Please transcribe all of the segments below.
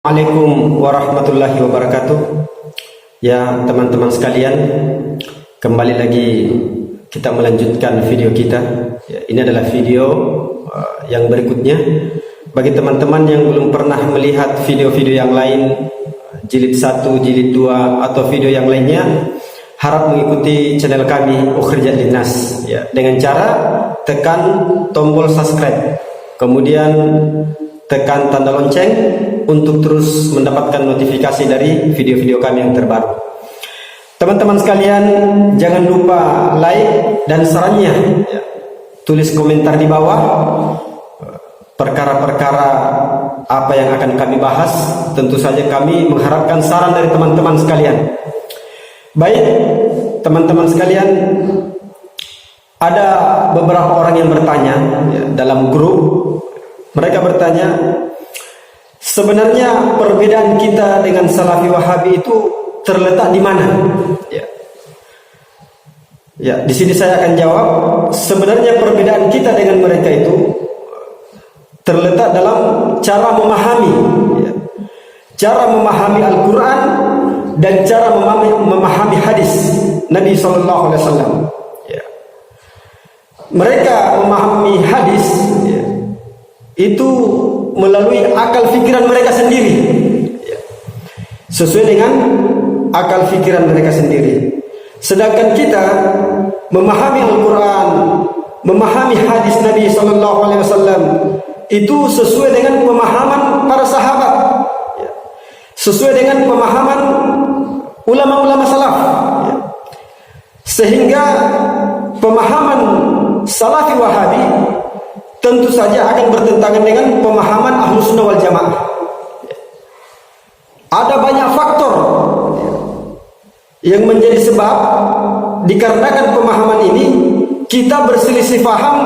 Assalamualaikum warahmatullahi wabarakatuh. Ya teman-teman sekalian, kembali lagi kita melanjutkan video kita. Ya, ini adalah video yang berikutnya. Bagi teman-teman yang belum pernah melihat video-video yang lain, jilid 1, jilid 2 atau video yang lainnya, harap mengikuti channel kami Ukhrijat Linnas ya, dengan cara tekan tombol subscribe, kemudian tekan tanda lonceng untuk terus mendapatkan notifikasi dari video-video kami yang terbaru. Teman-teman sekalian, jangan lupa like dan sarannya ya, tulis komentar di bawah perkara-perkara apa yang akan kami bahas. Tentu saja kami mengharapkan saran dari teman-teman sekalian. Baik teman-teman sekalian, ada beberapa orang yang bertanya ya, dalam grup. Mereka bertanya, sebenarnya perbedaan kita dengan Salafi Wahabi itu terletak di mana? Ya, di sini saya akan jawab. Sebenarnya perbedaan kita dengan mereka itu terletak dalam cara memahami, ya, cara memahami Al-Quran dan cara memahami hadis Nabi SAW. Ya. Mereka memahami hadis ya, itu melalui akal pikiran mereka sendiri ya, sesuai dengan akal pikiran mereka sendiri. Sedangkan kita memahami Al-Quran, memahami hadis Nabi SAW itu sesuai dengan pemahaman para sahabat ya, sesuai dengan pemahaman ulama-ulama salaf ya. Sehingga pemahaman Salafi Wahabi tentu saja akan bertentangan dengan pemahaman Ahlus Sunnah wal Jamaah. Ada banyak faktor yang menjadi sebab dikarenakan pemahaman ini kita berselisih paham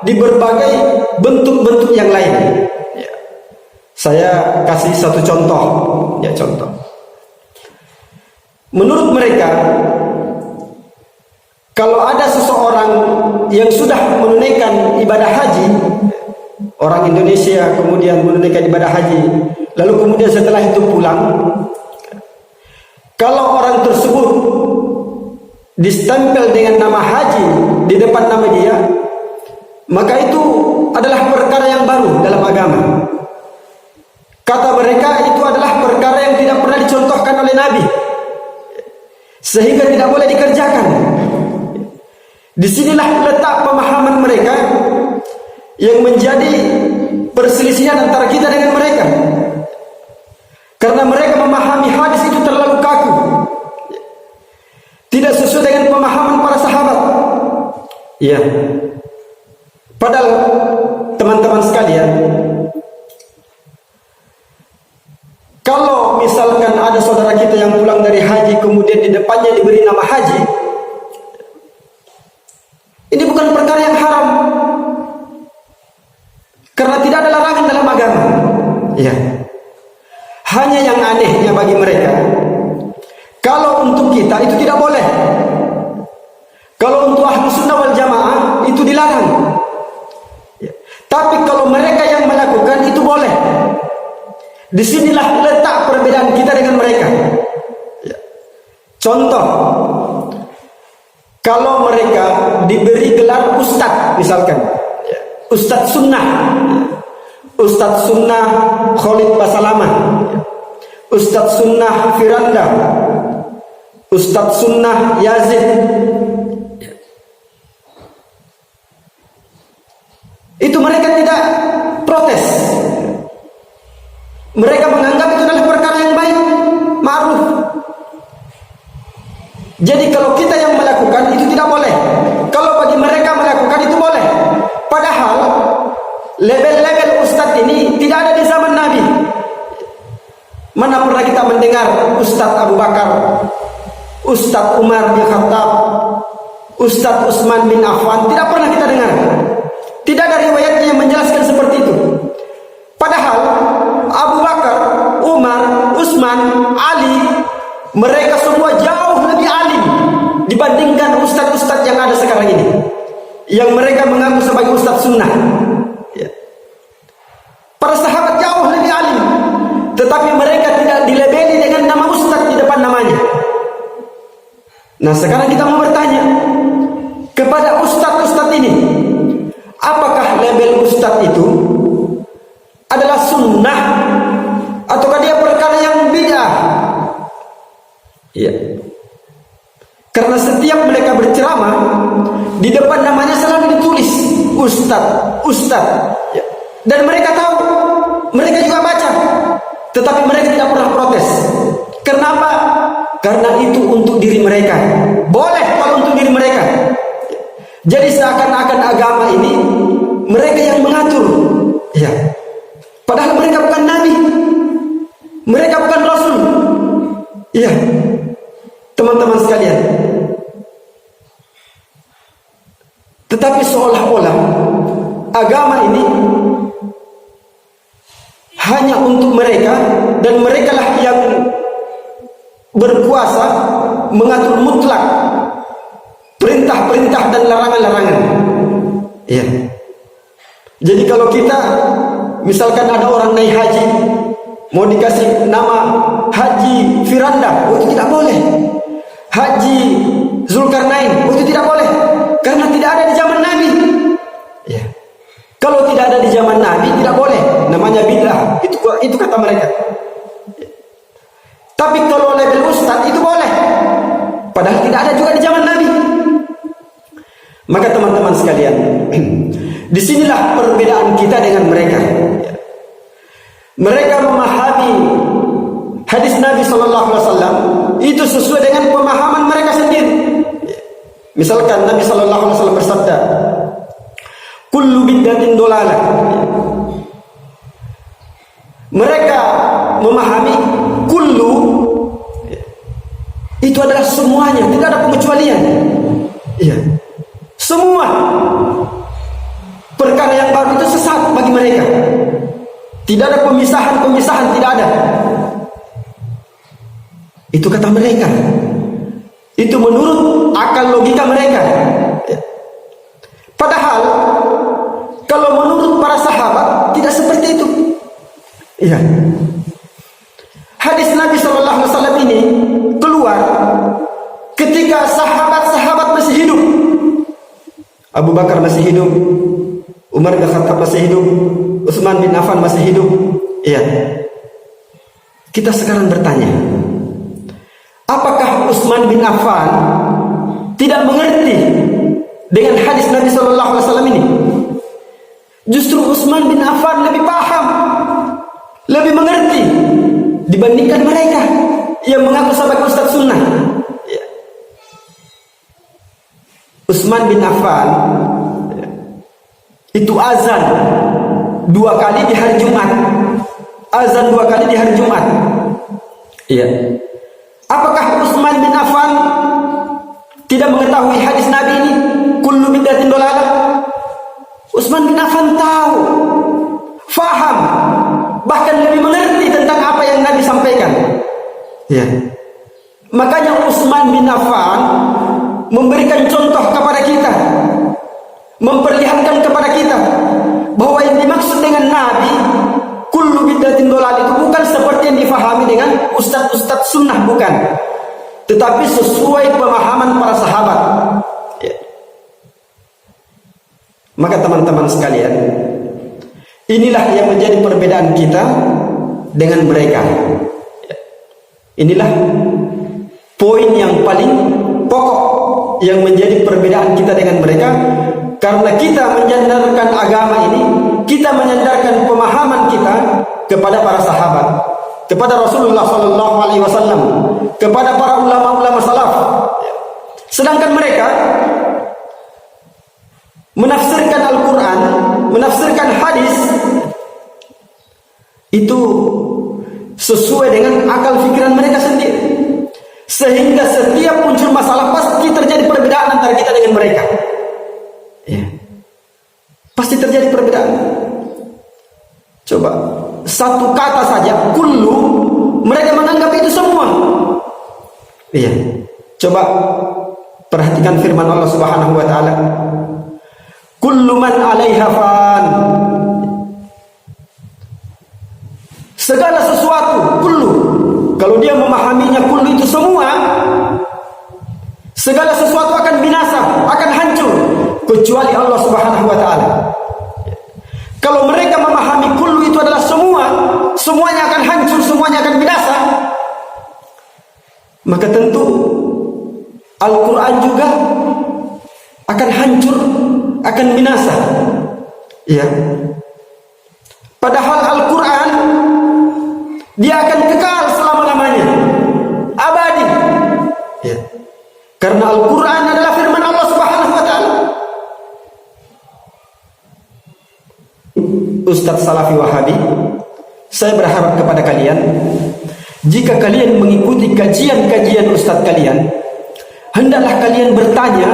di berbagai bentuk-bentuk yang lain. Saya kasih satu contoh. Ya, contoh. Menurut mereka, kalau ada seseorang yang sudah menunaikan ibadah haji, orang Indonesia kemudian menunaikan ibadah haji, lalu kemudian setelah itu pulang, kalau orang tersebut distempel dengan nama haji di depan nama dia, maka itu adalah perkara yang baru dalam agama. Kata mereka itu adalah perkara yang tidak pernah dicontohkan oleh Nabi, sehingga tidak boleh dikerjakan. Disinilah letak pemahaman mereka yang menjadi perselisihan antara kita dengan mereka. Karena mereka memahami hadis itu terlalu kaku, tidak sesuai dengan pemahaman para sahabat. Ya. Padahal teman-teman sekalian, kalau misalkan ada saudara kita yang pulang dari haji kemudian di depannya diberi nama haji, ini bukan perkara yang haram, karena tidak ada larangan dalam agama. Ya. Hanya yang anehnya bagi mereka, kalau untuk kita itu tidak boleh, kalau untuk Ahlus Sunnah wal Jamaah itu dilarang. Ya. Tapi kalau mereka yang melakukan itu boleh. Disinilah letak perbedaan kita dengan mereka. Ya. Contoh, kalau mereka diberi gelar ustadz misalkan, ya, ustadz sunnah, ustadz sunnah Khalid Basalamah, ya, ustadz sunnah Firanda, ustadz sunnah Yazid, ya. Itu mereka tidak protes. Mereka menganggap itu adalah perkara yang baik, ma'ruf. Jadi kalau kita yang melakukan itu tidak boleh. Kalau bagi mereka melakukan itu boleh. Padahal level-level ustadz ini tidak ada di zaman Nabi. Mana pernah kita mendengar Ustadz Abu Bakar, Ustadz Umar bin Khattab, Ustadz Utsman bin Affan? Tidak pernah kita dengar. Tidak ada riwayatnya yang menjelaskan seperti itu. Padahal Abu Bakar, Umar, Utsman, Ali, mereka semua jauh lebih alim dibandingkan ustadz-ustadz yang ada sekarang ini, yang mereka mengaku sebagai ustadz sunnah. Ya. Para sahabat jauh lebih alim, tetapi mereka Nah, sekarang kita mau bertanya kepada ustadz-ustadz ini, apakah label ustadz itu adalah sunnah ataukah dia perkara yang bid'ah? Iya. Karena setiap mereka berceramah, di depan namanya selalu ditulis ustadz, ustadz. Ya. Dan mereka tahu, mereka juga baca, tetapi mereka tidak pernah protes. Kenapa? Karena itu untuk diri mereka. Boleh kalau untuk diri mereka. Jadi seakan-akan agama ini mereka yang mengatur. Ya. Padahal mereka bukan nabi. Mereka bukan rasul. Iya. Teman-teman sekalian. Tetapi seolah-olah agama ini hanya untuk mereka, dan merekalah yang berkuasa mengatur mutlak perintah-perintah dan larangan-larangan. Ya. Jadi kalau kita misalkan ada orang naik haji, mau dikasih nama Haji Firanda, itu tidak boleh. Haji Zulkarnain, itu tidak boleh, karena tidak ada di zaman Nabi. Ya. Kalau tidak ada di zaman Nabi, tidak boleh. Namanya bid'ah. Itu kata mereka. Tapi kalau label ustadz itu boleh. Padahal tidak ada juga di zaman Nabi. Maka teman-teman sekalian, disinilah perbedaan kita dengan mereka. Mereka memahami hadis Nabi SAW itu sesuai dengan pemahaman mereka sendiri. Misalkan Nabi SAW bersabda, kullu bid'atin dolalah. Mereka memahami kullu itu adalah semuanya, tidak ada pengecualian. Iya. Semua perkara yang baru itu sesat bagi mereka. Tidak ada pemisahan-pemisahan, tidak ada. Itu kata mereka. Itu menurut akal logika mereka. Padahal kalau menurut para sahabat tidak seperti itu. Iya. Hadis Nabi SAW ini keluar ketika sahabat-sahabat masih hidup. Abu Bakar masih hidup, Umar bin Khattab masih hidup, Utsman bin Affan masih hidup. Iya. Kita sekarang bertanya, apakah Utsman bin Affan tidak mengerti dengan hadis Nabi SAW ini? Justru Utsman bin Affan lebih paham, lebih mengerti dibandingkan mereka yang mengaku sebagai ustaz sunnah. Ya. Utsman bin Affan itu azan 2 kali di hari Jumat. Azan 2 kali di hari Jumat. Iya. Apakah Utsman bin Affan tidak mengetahui hadis Nabi ini? Kullu bid'atin dolalah. Utsman bin Affan tahu, faham, bahkan lebih mengerti tentang apa yang Nabi sampaikan. Ya. Makanya Utsman bin Affan memberikan contoh kepada kita, memperlihatkan kepada kita bahwa yang dimaksud dengan Nabi kullu bid'atin dolal itu bukan seperti yang difahami dengan ustadz-ustadz sunnah, bukan, tetapi sesuai pemahaman para sahabat. Ya. Maka teman-teman sekalian, inilah yang menjadi perbedaan kita dengan mereka. Ya. Inilah poin yang paling pokok yang menjadi perbedaan kita dengan mereka. Karena kita menyandarkan agama ini, kita menyandarkan pemahaman kita kepada para sahabat, kepada Rasulullah SAW, kepada para ulama-ulama salaf. Sedangkan mereka menafsirkan Al-Quran, menafsirkan hadis itu sesuai dengan akal pikiran mereka sendiri, sehingga setiap muncul masalah pasti terjadi perbedaan antara kita dengan mereka. Ya. Pasti terjadi perbedaan. Coba satu kata saja, kullu, mereka menganggap itu semua. Iya. Coba perhatikan firman Allah Subhanahu wa taala. Kullu man 'alaiha fan. Segala sesuatu, kullu. Kalau dia memahaminya kullu itu semua, Segala sesuatu akan binasa, akan hancur, kecuali Allah Subhanahu wa taala. Kalau mereka memahami kullu itu adalah semua, semuanya akan hancur, semuanya akan binasa, maka tentu Al-Quran juga akan hancur, akan binasa. Ya. Padahal Al-Quran dia akan kekal selama-lamanya, abadi. Ya. Karena Al-Quran adalah firman Allah Subhanahu wa taala. Ustadz Salafi Wahabi, saya berharap kepada kalian, jika kalian mengikuti kajian-kajian Ustadz kalian, hendaklah kalian bertanya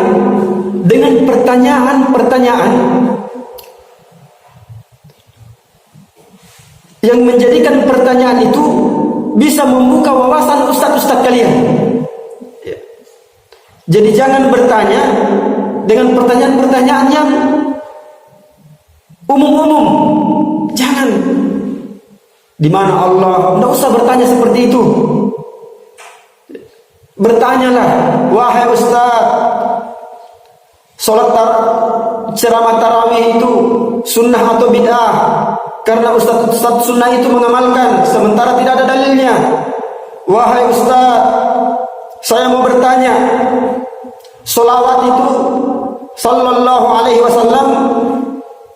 dengan pertanyaan-pertanyaan yang menjadikan pertanyaan itu bisa membuka wawasan ustadz-ustadz kalian. Jadi jangan bertanya dengan pertanyaan-pertanyaan yang umum-umum. Jangan. Di mana Allah? Tidak usah bertanya seperti itu. Bertanyalah, wahai ustaz, ceramah tarawih itu sunnah atau bid'ah? Karena ustaz sunnah itu mengamalkan sementara tidak ada dalilnya. Wahai ustaz, saya mau bertanya, sholawat itu sallallahu alaihi wasallam,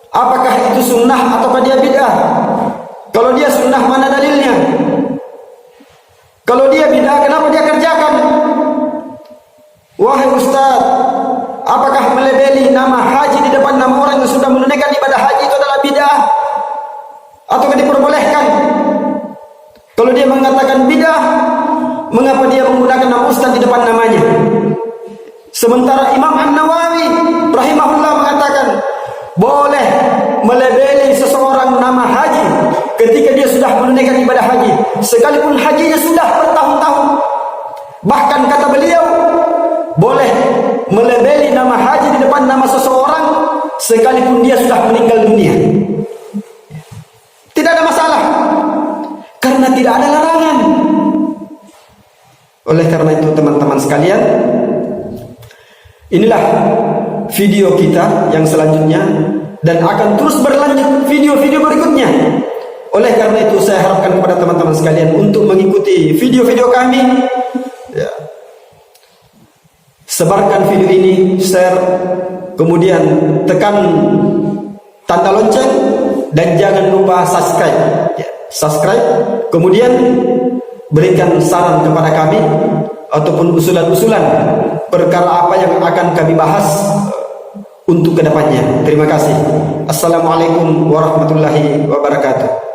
apakah itu sunnah ataukah dia bid'ah? Kalau dia sunnah, mana dalilnya? Kalau dia bid'ah, kenapa dia kerjakan? Wahai ustaz, apakah melebeli nama haji di depan nama orang yang sudah menunaikan ibadah haji itu adalah bid'ah ataukah diperbolehkan? Kalau dia mengatakan bid'ah, mengapa dia menggunakan nama ustaz di depan namanya? Sementara Imam An-Nawawi rahimahullah mengatakan boleh melebeli seseorang nama haji ketika dia sudah menunaikan ibadah haji, sekalipun hajinya sudah bertahun-tahun. Bahkan kata beliau, boleh melebeli nama haji di depan nama seseorang sekalipun dia sudah meninggal dunia. Tidak ada masalah, karena tidak ada larangan. Oleh karena itu teman-teman sekalian, inilah video kita yang selanjutnya, dan akan terus berlanjut video-video berikutnya. Oleh karena itu saya harapkan kepada teman-teman sekalian untuk mengikuti video-video kami. Ya. Sebarkan video ini, share, kemudian tekan tanda lonceng, dan jangan lupa subscribe. Ya. Subscribe, kemudian berikan saran kepada kami ataupun usulan-usulan perkara apa yang akan kami bahas untuk kedepannya. Terima kasih. Assalamualaikum warahmatullahi wabarakatuh.